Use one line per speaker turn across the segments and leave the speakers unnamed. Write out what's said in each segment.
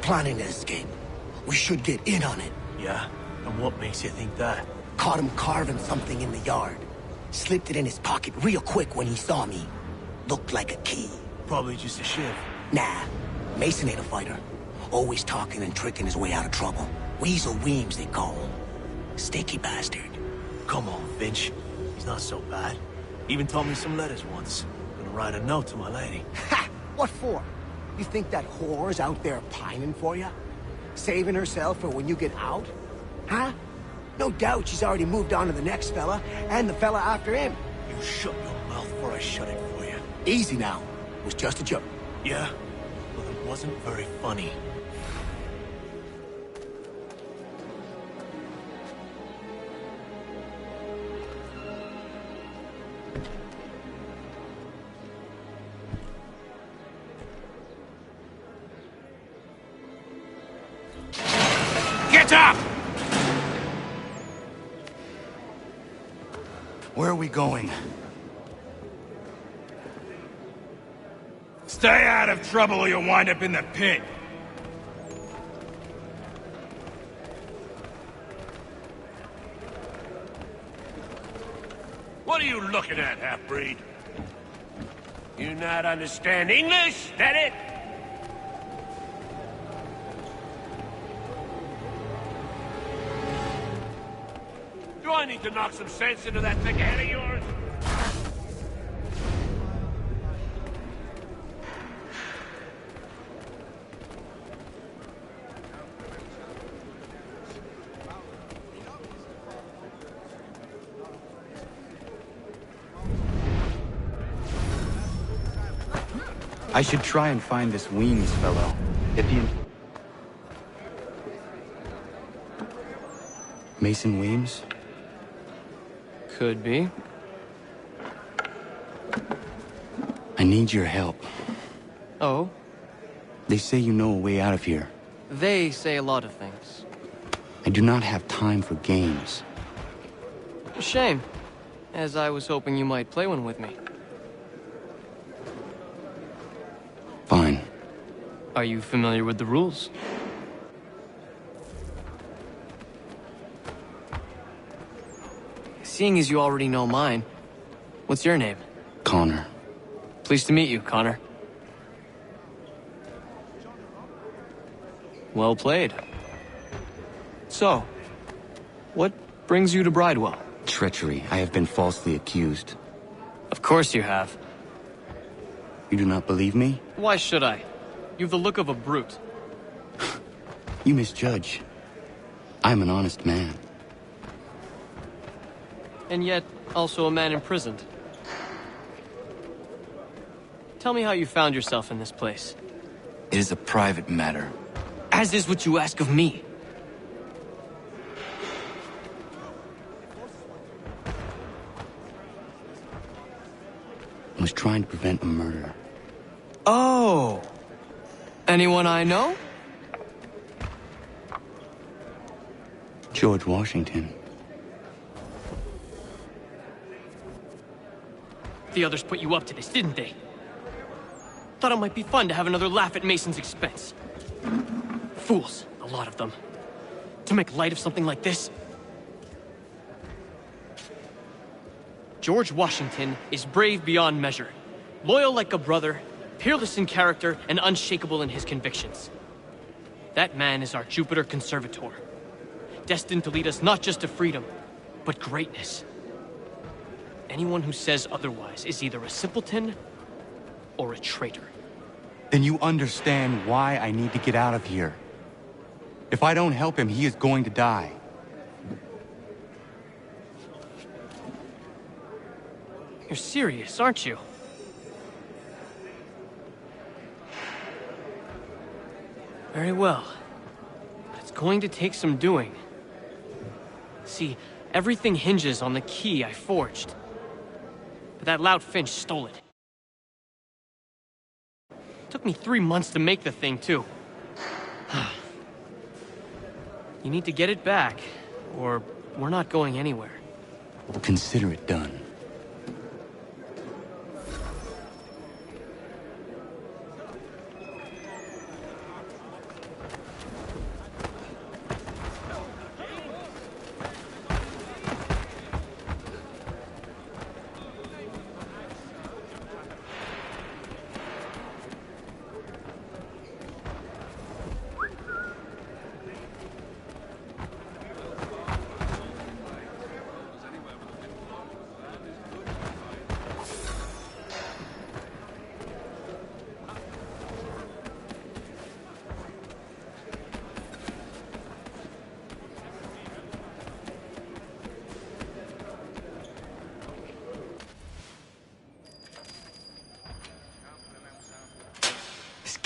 planning to escape. We should get in on it.
Yeah? And what makes you think that?
Caught him carving something in the yard. Slipped it in his pocket real quick when he saw me. Looked like a key.
Probably just a shiv.
Nah, Mason ain't a fighter. Always talking and tricking his way out of trouble. Weasel Weems, they call him. Sticky bastard.
Come on, Finch. He's not so bad. Even taught me some letters once. Gonna write a note to my lady.
Ha! What for? You think that whore's out there pining for you? Saving herself for when you get out? Huh? No doubt she's already moved on to the next fella, and the fella after him.
You shut your mouth before I shut it for you.
Easy now. It was just a joke.
Yeah? Well, it wasn't very funny.
Get up!
Where are we going?
Stay out of trouble or you'll wind up in the pit.
What are you looking at, half-breed? You not understand English, that it? Do I need to knock some sense into that thick head of yours?
I should try and find this Weems fellow. If he... Mason Weems?
Could be.
I need your help.
Oh?
They say you know a way out of here.
They say a lot of things.
I do not have time for games.
Shame, as I was hoping you might play one with me.
Fine.
Are you familiar with the rules? Seeing as you already know mine, what's your name?
Connor.
Pleased to meet you, Connor. Well played. So, what brings you to Bridewell?
Treachery. I have been falsely accused.
Of course you have.
You do not believe me?
Why should I? You've the look of a brute.
You misjudge. I'm an honest man.
And yet, also a man imprisoned. Tell me how you found yourself in this place.
It is a private matter.
As is what you ask of me.
I was trying to prevent a murder.
Oh! Anyone I know?
George Washington.
The others put you up to this, didn't they? Thought it might be fun to have another laugh at Mason's expense. Fools, a lot of them. To make light of something like this. George Washington is brave beyond measure, loyal like a brother, peerless in character, and unshakable in his convictions. That man is our Jupiter Conservator, destined to lead us not just to freedom, but greatness. Anyone who says otherwise is either a simpleton or a traitor.
Then you understand why I need to get out of here. If I don't help him, he is going to die.
You're serious, aren't you? Very well. But it's going to take some doing. See, everything hinges on the key I forged. But that lout Finch stole it. Took me 3 months to make the thing, too. You need to get it back, or we're not going anywhere.
Consider it done.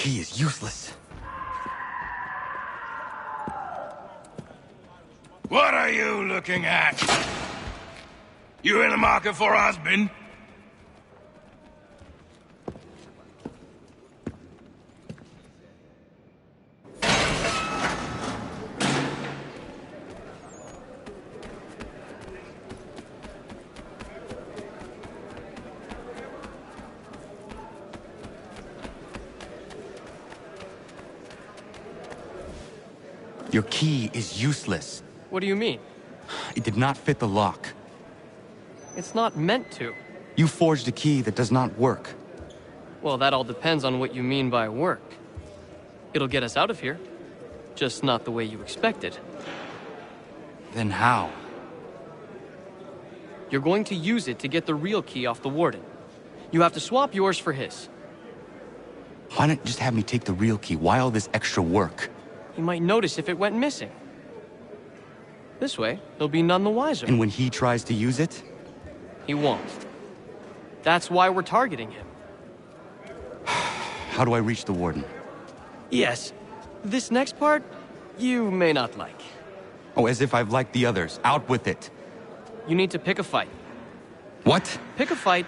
key is useless.
What are you looking at? You in the market for a husband?
Your key is useless.
What do you mean?
It did not fit the lock.
It's not meant to.
You forged a key that does not work.
Well, that all depends on what you mean by work. It'll get us out of here. Just not the way you expected.
Then how?
You're going to use it to get the real key off the warden. You have to swap yours for his.
Why not just have me take the real key? Why all this extra work?
He might notice if it went missing. This way, he'll be none the wiser.
And when he tries to use it?
He won't. That's why we're targeting him.
How do I reach the warden?
Yes. This next part, you may not like.
Oh, as if I've liked the others. Out with it.
You need to pick a fight.
What?
Pick a fight,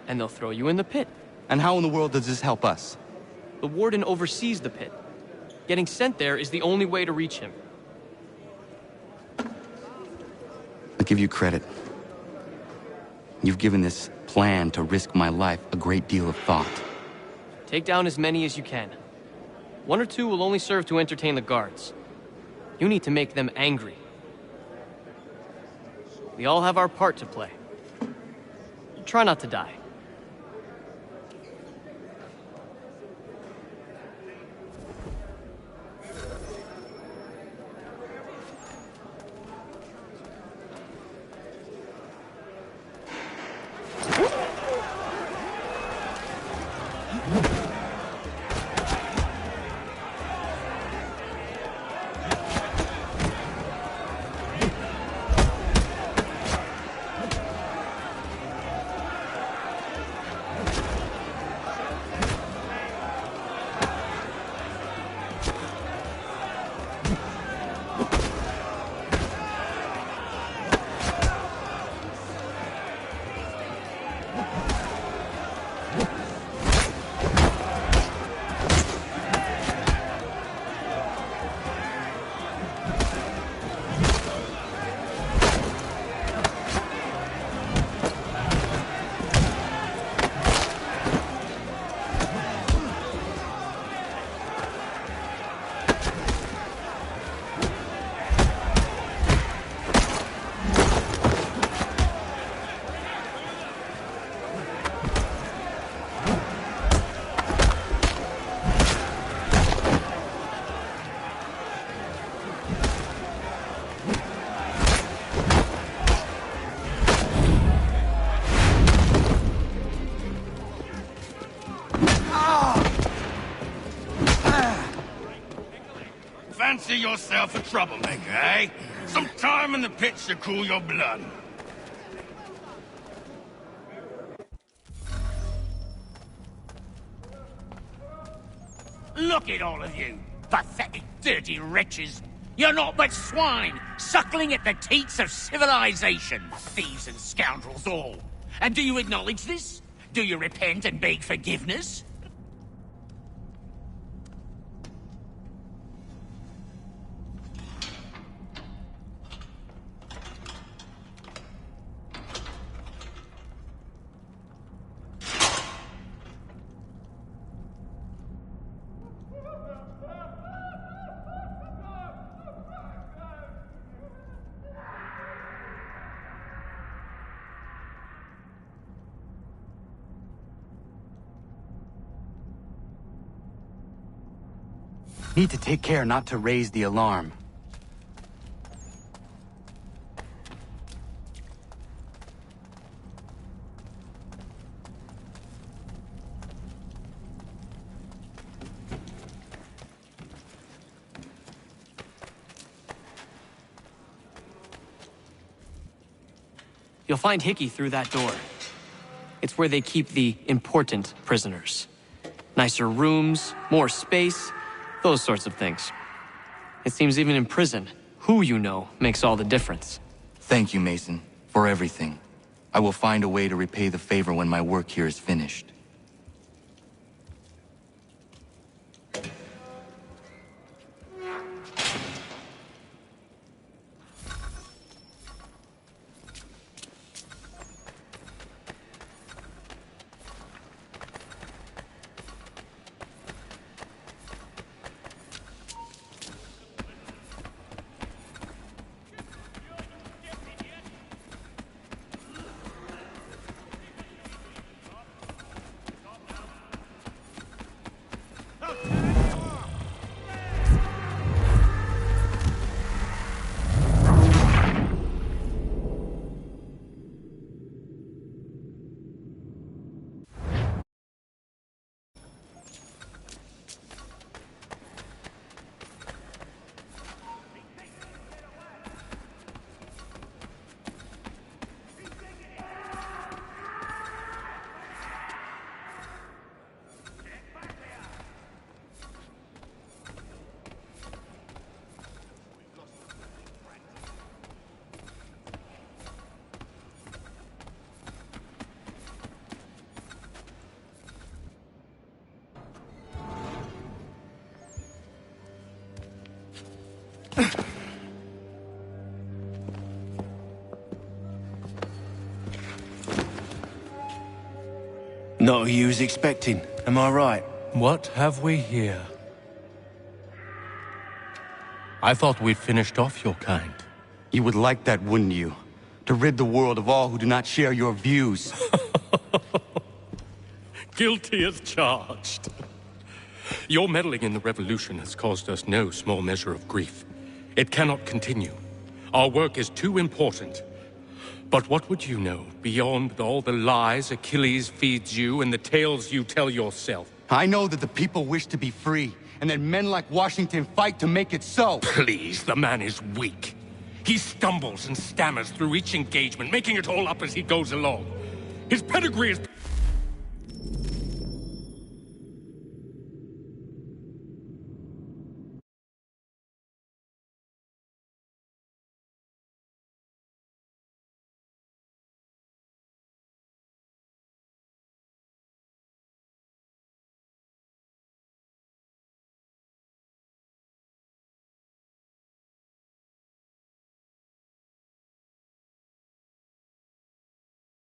and they'll throw you in the pit.
And how in the world does this help us?
The warden oversees the pit. Getting sent there is the only way to reach him.
I'll give you credit. You've given this plan to risk my life a great deal of thought.
Take down as many as you can. 1 or 2 will only serve to entertain the guards. You need to make them angry. We all have our part to play. Try not to die.
Fancy yourself a troublemaker, eh? Some time in the pits to cool your blood.
Look at all of you, pathetic, dirty wretches. You're not but swine, suckling at the teats of civilization. Thieves and scoundrels all. And do you acknowledge this? Do you repent and beg forgiveness?
Need to take care not to raise the alarm.
You'll find Hickey through that door. It's where they keep the important prisoners. Nicer rooms, more space, those sorts of things. It seems even in prison, who you know makes all the difference.
Thank you, Mason, for everything. I will find a way to repay the favor when my work here is finished.
Not who you was expecting, am I right?
What have we here? I thought we'd finished off your kind.
You would like that, wouldn't you? To rid the world of all who do not share your views.
Guilty as charged. Your meddling in the revolution has caused us no small measure of grief. It cannot continue. Our work is too important. But what would you know beyond all the lies Achilles feeds you and the tales you tell yourself?
I know that the people wish to be free, and that men like Washington fight to make it so.
Please, the man is weak. He stumbles and stammers through each engagement, making it all up as he goes along. His pedigree is...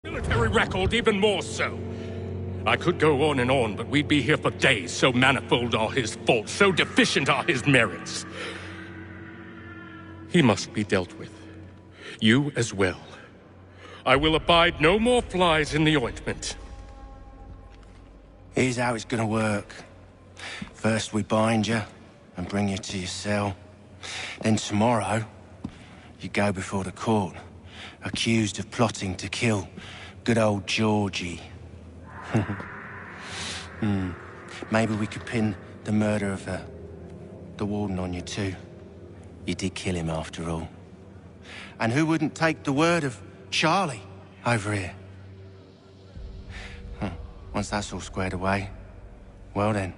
military record even more so. I could go on and on, but we'd be here for days, so manifold are his faults, so deficient are his merits. He must be dealt with. You as well. I will abide no more flies in the ointment.
Here's how it's gonna work. First we bind you and bring you to your cell. Then tomorrow, you go before the court, accused of plotting to kill good old Georgie. Maybe we could pin the murder of the warden on you too. You did kill him after all. And who wouldn't take the word of Charlie over here? Once that's all squared away, well then.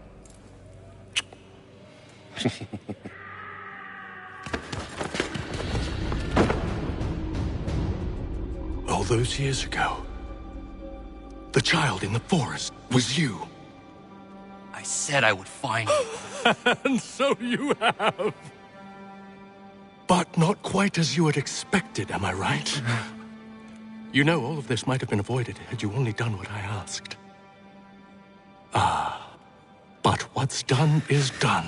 All those years ago, the child in the forest was you.
I said I would find you.
And so you have. But not quite as you had expected, am I right? You know, all of this might have been avoided had you only done what I asked. But what's done is done.